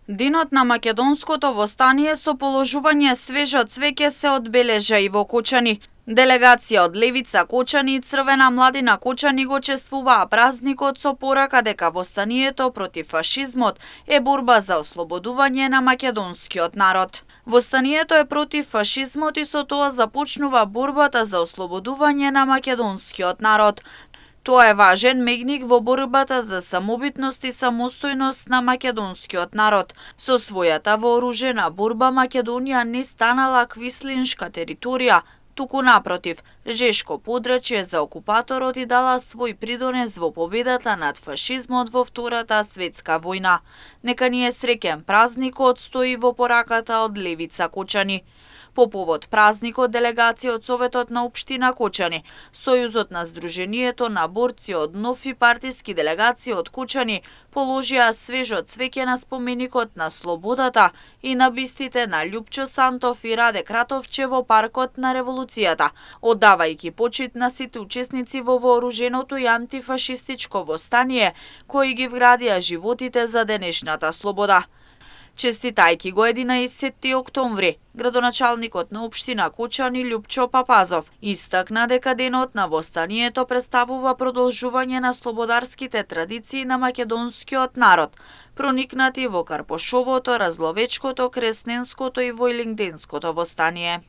Денот на македонското востание со положување свежо цвеќе се одбележа и во Кочани. Делегација од Левица Кочани и Црвена младина Кочани го чествуваа празникот со порака дека востанието против фашизмот е борба за ослободување на македонскиот народ. Востанието е против фашизмот и со тоа започнува борбата за ослободување на македонскиот народ. Тоа е важен мегник во борбата за самобитност и самостојност на македонскиот народ. Со својата вооружена борба Македонија не станала квислиншка територија, туку напротив, жешко подрачје за окупаторот и дала свој придонес во победата над фашизмот во Втората светска војна. Нека ни е среќен празникот, стои во пораката од Левица Кочани. По повод празникот, делегација од Советот на општина Кочани, Сојузот на Сдруженијето на борци од нов и партиски делегации од Кочани положија свежо цвеќе на споменикот на слободата и на бистите на Љупчо Сантов и Раде Кратовче во паркот на Револуцијата, оддавајќи почит на сите учесници во вооруженото и антифашистичко востание кои ги вградија животите за денешната слобода. Честитајќи го 11 октомври, градоначалникот на општина Кочани Љупчо Папазов истакна дека денот на востанието представува продолжување на слободарските традиции на македонскиот народ, проникнати во Карпошовото, Разловечкото, Кресненското и Војлингденското востание.